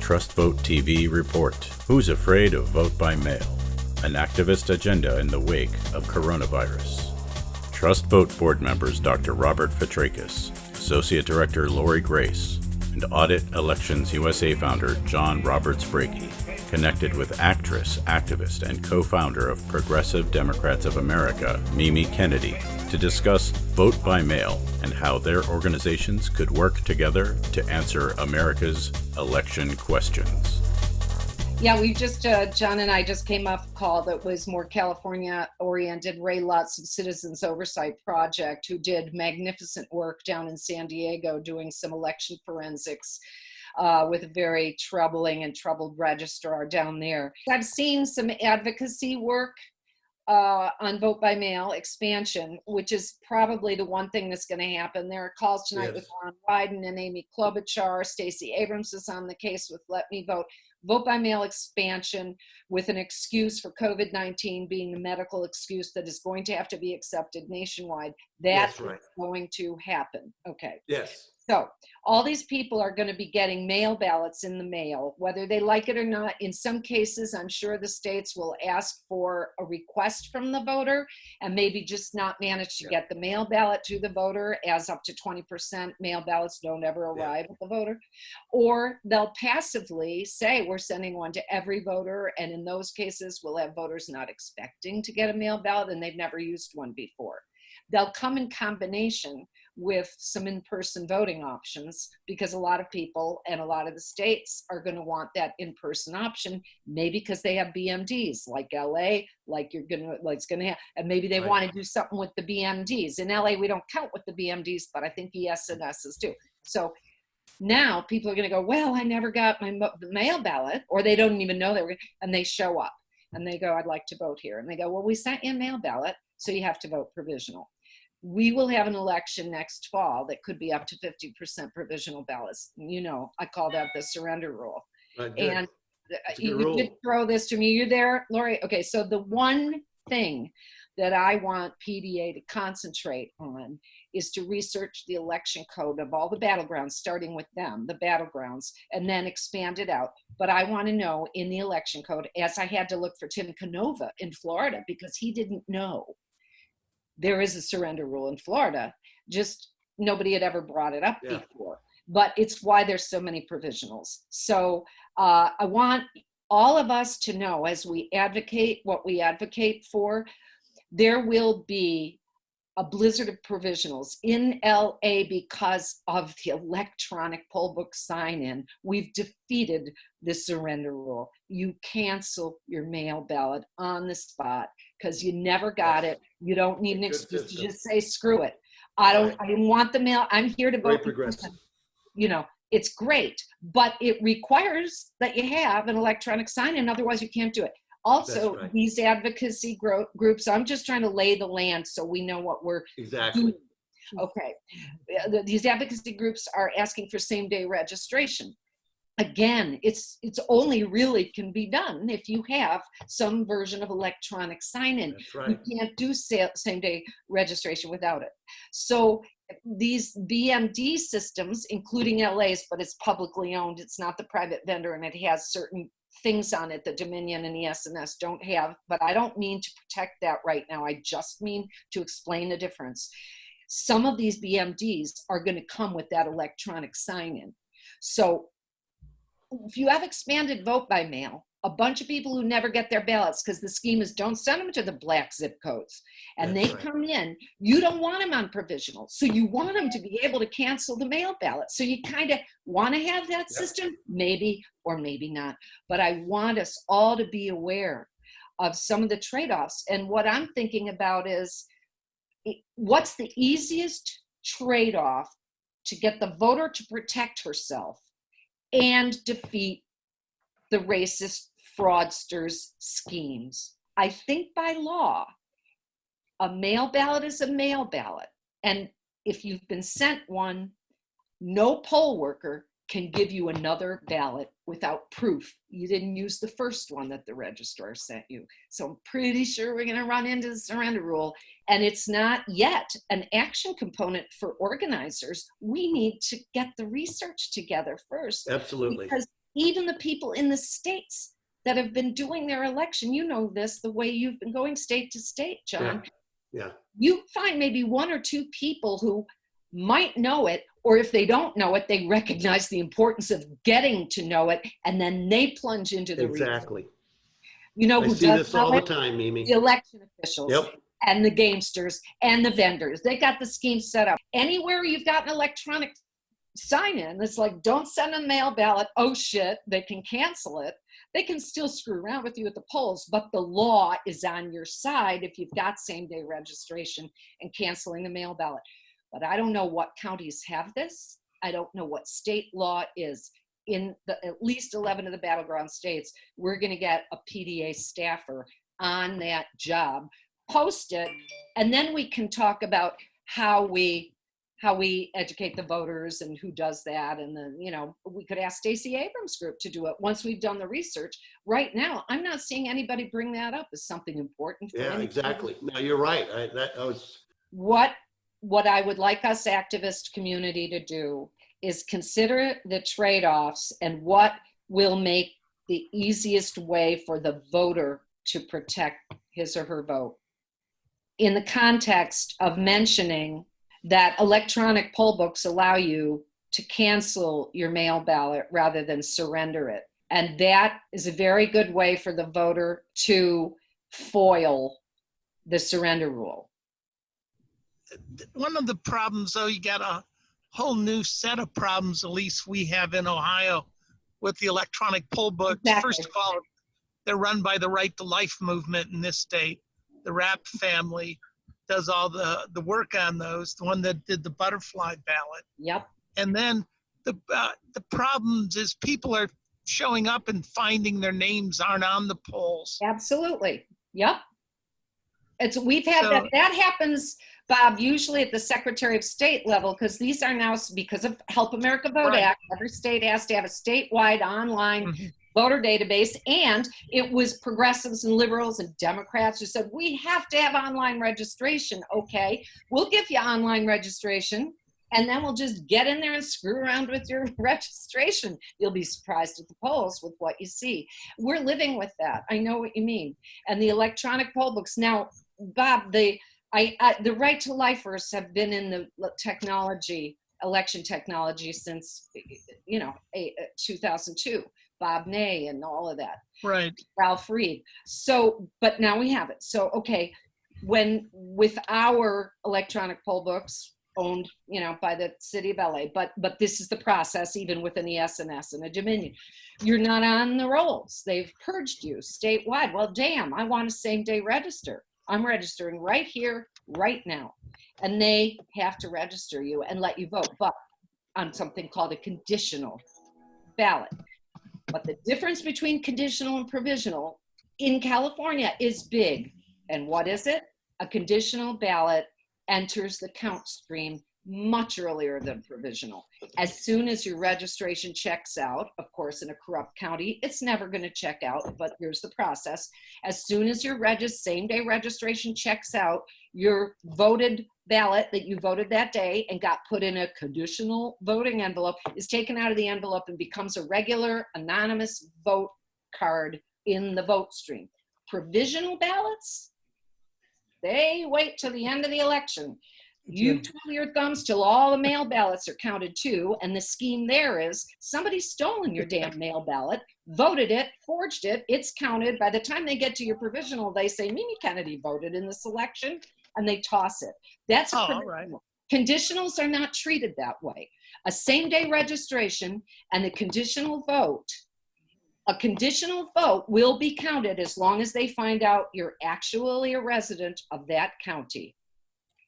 TrustVote TV Report. Who's afraid of vote by mail? An activist agenda in the wake of coronavirus. TrustVote board members Dr. Robert Fitrakis, Associate Director Lori Grace, and Audit ElectionsUSA founder John Roberts Brakey connected with actress, activist, and co-founder of Progressive Democrats of America, Mimi Kennedy, to discuss vote by mail and how their organizations could work together to answer America's election questions. Yeah, we just, John and I just came off a call that was more California-oriented. Ray Lutz of Citizens Oversight Project, who did magnificent work down in San Diego doing some election forensics with a very troubling and troubled registrar down there. I've seen some advocacy work on VoteByMail Expansion, which is probably the one thing that's going to happen. There are calls tonight with Ron Wyden and Amy Klobuchar. Stacey Abrams is on the case with Let Me Vote. VoteByMail Expansion with an excuse for COVID-19 being the medical excuse that is going to have to be accepted nationwide. That's right. Going to happen. Okay. Yes. So all these people are going to be getting mail ballots in the mail, whether they like it or not. In some cases, I'm sure the states will ask for a request from the voter and maybe just not manage to get the mail ballot to the voter, as up to 20% mail ballots don't ever arrive at the voter. Or they'll passively say, we're sending one to every voter. And in those cases, we'll have voters not expecting to get a mail ballot and they've never used one before. They'll come in combination with some in-person voting options, because a lot of people and a lot of the states are going to want that in-person option, maybe because they have BMDs like LA, like it's going to have, and maybe they want to do something with the BMDs. In LA, we don't count with the BMDs, but I think ES&Ss do. So now people are going to go, well, I never got my mail ballot, or they don't even know they were, and they show up and they go, I'd like to vote here. And they go, well, we sent you a mail ballot, so you have to vote provisional. We will have an election next fall that could be up to 50% provisional ballots. You know, I call that the surrender rule. And you did throw this to me. You there, Lori? Okay, so the one thing that I want PDA to concentrate on is to research the election code of all the battlegrounds, starting with them, the battlegrounds, and then expand it out. But I want to know in the election code, as I had to look for Tim Canova in Florida, because he didn't know there is a surrender rule in Florida. Just nobody had ever brought it up before. But it's why there's so many provisionals. So I want all of us to know, as we advocate what we advocate for, there will be a blizzard of provisionals in LA because of the electronic poll book sign-in. We've defeated the surrender rule. You cancel your mail ballot on the spot because you never got it. You don't need an excuse to just say, screw it. I didn't want the mail. I'm here to vote. You know, it's great, but it requires that you have an electronic sign-in, otherwise you can't do it. Also, these advocacy groups, I'm just trying to lay the land so we know what we're doing. Okay. These advocacy groups are asking for same-day registration. Again, it's only really can be done if you have some version of electronic sign-in. You can't do same-day registration without it. So these BMD systems, including LA's, but it's publicly owned, it's not the private vendor, and it has certain things on it that Dominion and ES&S don't have, but I don't mean to protect that right now. I just mean to explain the difference. Some of these BMDs are going to come with that electronic sign-in. So if you have expanded vote by mail, a bunch of people who never get their ballots because the scheme is don't send them to the black zip codes, and they come in, you don't want them on provisional. So you want them to be able to cancel the mail ballot. So you kind of want to have that system, maybe or maybe not. But I want us all to be aware of some of the trade-offs. And what I'm thinking about is, what's the easiest trade-off to get the voter to protect herself and defeat the racist fraudsters' schemes? I think by law, a mail ballot is a mail ballot. And if you've been sent one, no poll worker can give you another ballot without proof you didn't use the first one that the registrar sent you. So I'm pretty sure we're going to run into the surrender rule. And it's not yet an action component for organizers. We need to get the research together first. Absolutely. Because even the people in the states that have been doing their election, you know this, the way you've been going state to state, John. Yeah. You find maybe one or two people who might know it, or if they don't know it, they recognize the importance of getting to know it, and then they plunge into the Exactly. You know I who see does this know all the it? time, Mimi. The election officials. Yep. And the gamesters and the vendors. They got the scheme set up. Anywhere you've got an electronic sign-in, it's like, don't send a mail ballot. Oh shit, they can cancel it. They can still screw around with you at the polls, but the law is on your side if you've got same-day registration and canceling the mail ballot. But I don't know what counties have this. I don't know what state law is. In at least 11 of the battleground states, we're going to get a PDA staffer on that job, post it, and then we can talk about how we educate the voters and who does that. And then, you know, we could ask Stacey Abrams' group to do it once we've done the research. Right now, I'm not seeing anybody bring that up as something important. Yeah, exactly. No, you're right. What I would like us activist community to do is consider the trade-offs and what will make the easiest way for the voter to protect his or her vote. In the context of mentioning that electronic poll books allow you to cancel your mail ballot rather than surrender it. And that is a very good way for the voter to foil the surrender rule. One of the problems, though, you got a whole new set of problems, at least we have in Ohio, with the electronic poll books. Exactly. First of all, they're run by the Right to Life movement in this state. The Rapp family does all the work on those, the one that did the butterfly ballot. Yep. And then the problems is people are showing up and finding their names aren't on the polls. Absolutely. Yep. We've had that happens, Bob, usually at the Secretary of State level, because these are now, because of Help America Vote Act, every state has to have a statewide online voter database, and it was progressives and liberals and Democrats who said, we have to have online registration. Okay, we'll give you online registration, and then we'll just get in there and screw around with your registration. You'll be surprised at the polls with what you see. We're living with that. I know what you mean. And the electronic poll books. Now, Bob, the Right to Lifers have been in the election technology since, 2002. Bob Ney and all of that. Right. Ralph Reed. So, but now we have it. So, okay, with our electronic poll books owned, by the city of LA, but this is the process, even with an ES&S and a Dominion. You're not on the rolls. They've purged you statewide. Well, damn, I want a same-day register. I'm registering right here, right now. And they have to register you and let you vote, but on something called a conditional ballot. But the difference between conditional and provisional in California is big. And what is it? A conditional ballot enters the count stream much earlier than provisional. As soon as your registration checks out, of course, in a corrupt county, it's never going to check out, but here's the process. As soon as your same-day registration checks out, your voted ballot that you voted that day and got put in a conditional voting envelope is taken out of the envelope and becomes a regular anonymous vote card in the vote stream. Provisional ballots, they wait till the end of the election. You twiddle your thumbs till all the mail ballots are counted too, and the scheme there is somebody's stolen your damn mail ballot, voted it, forged it, it's counted. By the time they get to your provisional, they say, Mimi Kennedy voted in this election, and they toss it. That's a provisional. Right. Conditionals are not treated that way. A same-day registration and a conditional vote will be counted as long as they find out you're actually a resident of that county.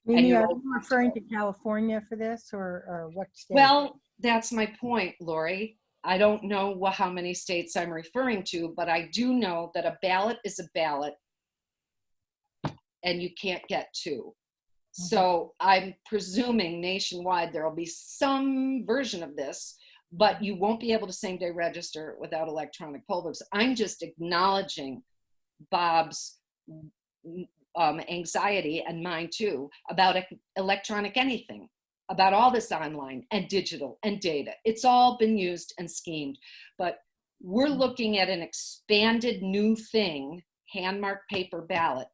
Mimi, are you referring to California for this, or what state? Well, that's my point, Lori. I don't know how many states I'm referring to, but I do know that a ballot is a ballot and you can't get two. So I'm presuming nationwide there will be some version of this, but you won't be able to same-day register without electronic poll books. I'm just acknowledging Bob's anxiety, and mine too, about electronic anything, about all this online and digital and data. It's all been used and schemed. But We're looking at an expanded new thing, hand-marked paper ballot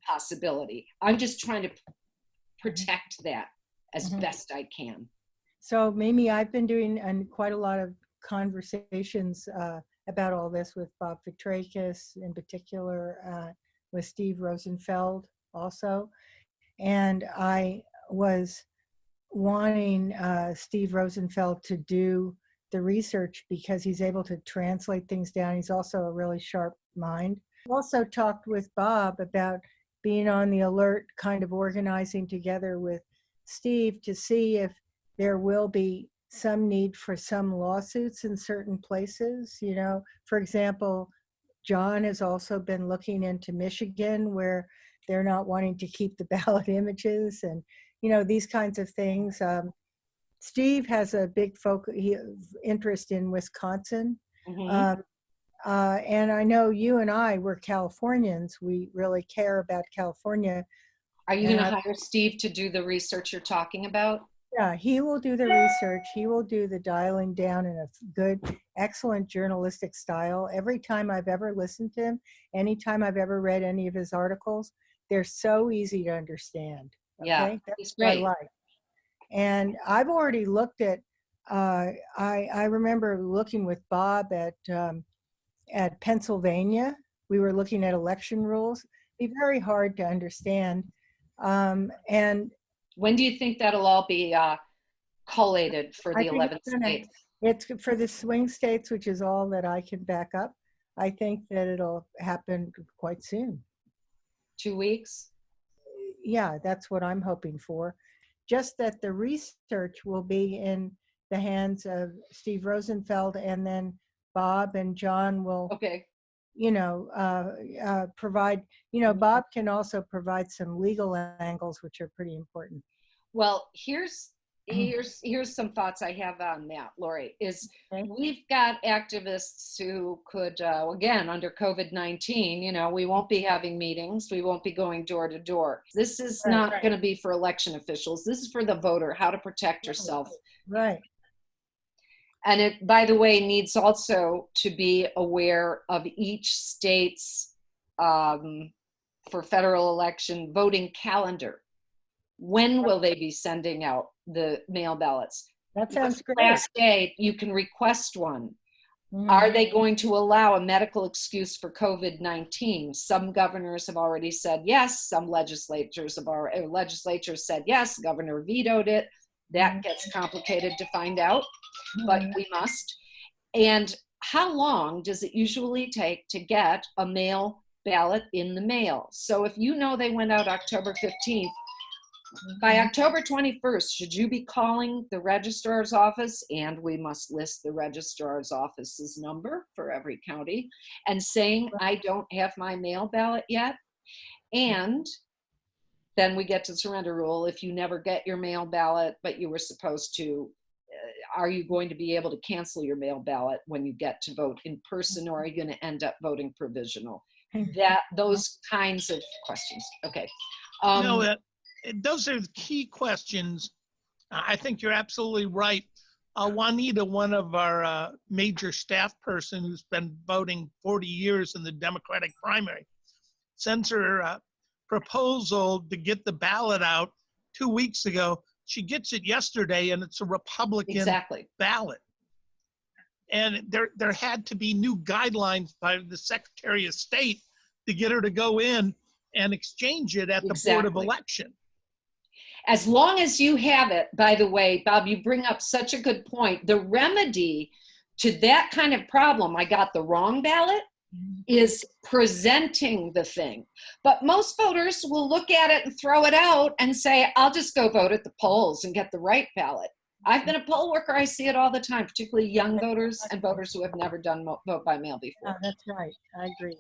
possibility. I'm just trying to protect that as best I can. So Mimi, I've been doing quite a lot of conversations about all this with Bob Fitrakis in particular, with Steve Rosenfeld also. And I was wanting Steve Rosenfeld to do the research because he's able to translate things down. He's also a really sharp mind. Also talked with Bob about being on the alert, kind of organizing together with Steve to see if there will be some need for some lawsuits in certain places. You know, for example, John has also been looking into Michigan where they're not wanting to keep the ballot images and, you know, these kinds of things. Steve has a big interest in Wisconsin. And I know you and I, we're Californians. We really care about California. Are you going to hire Steve to do the research you're talking about? Yeah, he will do the research. He will do the dialing down in a good, excellent journalistic style. Every time I've ever listened to him, anytime I've ever read any of his articles, they're so easy to understand. Okay? Yeah, That's great. what I like. And I've already looked at, I remember looking with Bob at Pennsylvania. We were looking at election rules. It'd be very hard to understand. And when do you think that'll all be collated for the 11 states? It's for the swing states, which is all that I can back up. I think that it'll happen quite soon. 2 weeks? Yeah, that's what I'm hoping for. Just that the research will be in the hands of Steve Rosenfeld, and then Bob and John will, you know, provide, you know, Bob can also provide some legal angles, which are pretty important. Well, here's some thoughts I have on that, Lori, is we've got activists who could, again, under COVID-19, you know, we won't be having meetings. We won't be going door to door. This is not going to be for election officials. This is for the voter, how to protect yourself. Right. And it, by the way, needs also to be aware of each state's, for federal election, voting calendar. When will they be sending out the mail ballots? That sounds great. Last day, you can request one. Are they going to allow a medical excuse for COVID-19? Some governors have already said yes. Some legislatures said yes. Governor vetoed it. That gets complicated to find out, but we must. And how long does it usually take to get a mail ballot in the mail? So if you know they went out October 15th, by October 21st, should you be calling the registrar's office, and we must list the registrar's office's number for every county, and saying, I don't have my mail ballot yet? And then we get to the surrender rule. If you never get your mail ballot, but you were supposed to, are you going to be able to cancel your mail ballot when you get to vote in person, or are you going to end up voting provisional? Those kinds of questions. Okay. No, those are the key questions. I think you're absolutely right. Juanita, one of our major staff person who's been voting 40 years in the Democratic primary, sends her proposal to get the ballot out 2 weeks ago. She gets it yesterday, and it's a Republican ballot. And there had to be new guidelines by the Secretary of State to get her to go in and exchange it at the Board of Election. As long as you have it, by the way, Bob, you bring up such a good point. The remedy to that kind of problem, I got the wrong ballot, is presenting the thing. But most voters will look at it and throw it out and say, I'll just go vote at the polls and get the right ballot. I've been a poll worker. I see it all the time, particularly young voters and voters who have never done vote by mail before. That's right. I agree.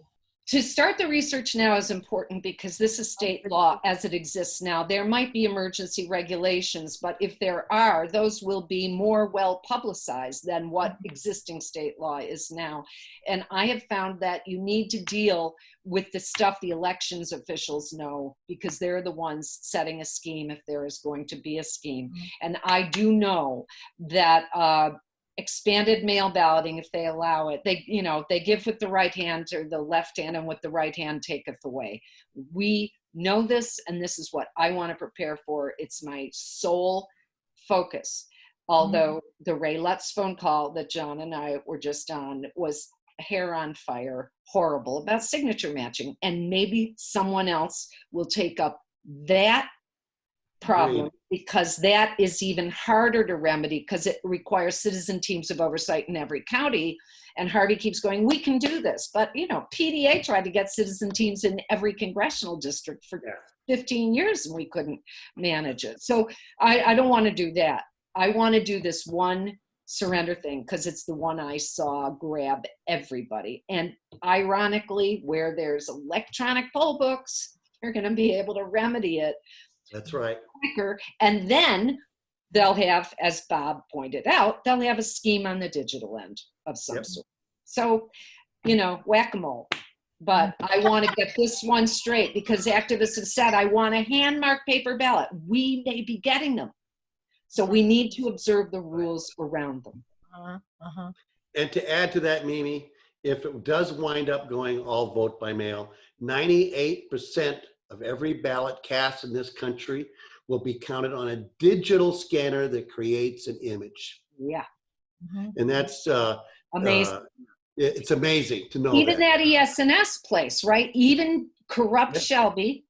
To start the research now is important because this is state law as it exists now. There might be emergency regulations, but if there are, those will be more well publicized than what existing state law is now. And I have found that you need to deal with the stuff the elections officials know, because they're the ones setting a scheme if there is going to be a scheme. And I do know that expanded mail balloting if they allow it. They, you know, they give with the right hand or the left hand, and with the right hand taketh away. We know this, and this is what I want to prepare for. It's my sole focus. Although the Ray Lutz phone call that John and I were just on was hair on fire, horrible, about signature matching. And maybe someone else will take up that problem, because that is even harder to remedy, because it requires citizen teams of oversight in every county. And Harvey keeps going, we can do this. But, you know, PDA tried to get citizen teams in every congressional district for 15 years, and we couldn't manage it. So I don't want to do that. I want to do this one surrender thing, because it's the one I saw grab everybody. And ironically, where there's electronic poll books, you're going to be able to remedy it. That's right. Quicker. And then they'll have, as Bob pointed out, they'll have a scheme on the digital end of some sort. So, you know, whack-a-mole. But I want to get this one straight, because activists have said, I want a hand-marked paper ballot. We may be getting them. So we need to observe the rules around them. And to add to that, Mimi, if it does wind up going all vote by mail, 98% of every ballot cast in this country will be counted on a digital scanner that creates an image. Yeah. And that's Amazing. It's amazing to know Even that. that ES&S place, right? Even corrupt Shelby.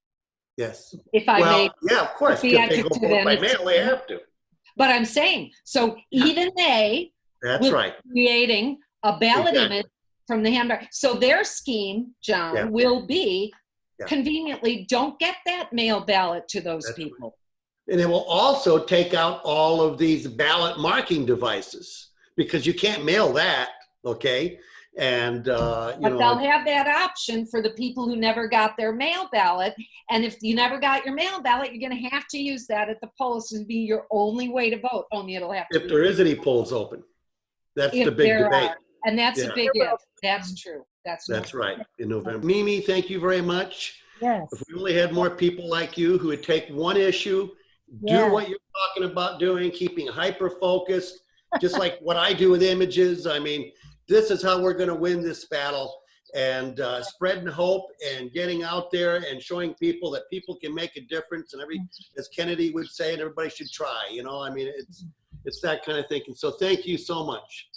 Yes. If I may. Yeah, of course. be If they go adjective vote by and mail, they have to. But I'm saying, so even they That's will right. be creating a ballot Exactly. image from the handbag. So their scheme, John, will be conveniently, don't get that mail ballot to those people. Right. And it will also take out all of these ballot marking devices, because you can't mail that, okay? And, But they'll have that option for the people who never got their mail ballot. And if you never got your mail ballot, you're going to have to use that at the polls and be your only way to vote. Only it'll have to if there is any polls open. That's the big debate. And that's a big if. That's true. That's right, in November. Mimi, thank you very much. Yes. If we only had more people like you who would take one issue, do what you're talking about doing, keeping hyper-focused, just like what I do with images. I mean, this is how we're going to win this battle, and spreading hope and getting out there and showing people that people can make a difference. And as Kennedy would say, and everybody should try, you know, I mean, it's that kind of thinking. So thank you so much.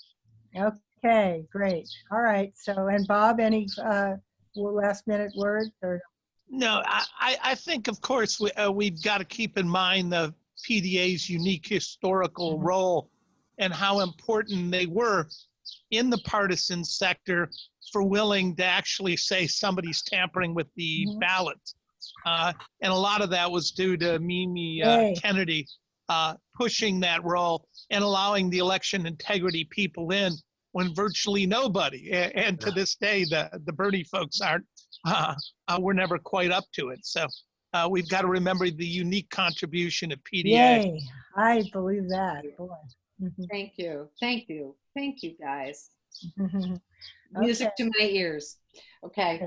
Okay, great. All right. So, and Bob, any last minute words or? No, I think, of course, we've got to keep in mind the PDA's unique historical role and how important they were in the partisan sector for willing to actually say somebody's tampering with the ballots. And a lot of that was due to Mimi Kennedy pushing that role and allowing the election integrity people in when virtually nobody, and to this day, the Bernie folks aren't, we're never quite up to it. So we've got to remember the unique contribution of PDA. Yay, I believe that. Boy. Thank you. Thank you. Thank you, guys. Okay. Music to my ears. Okay.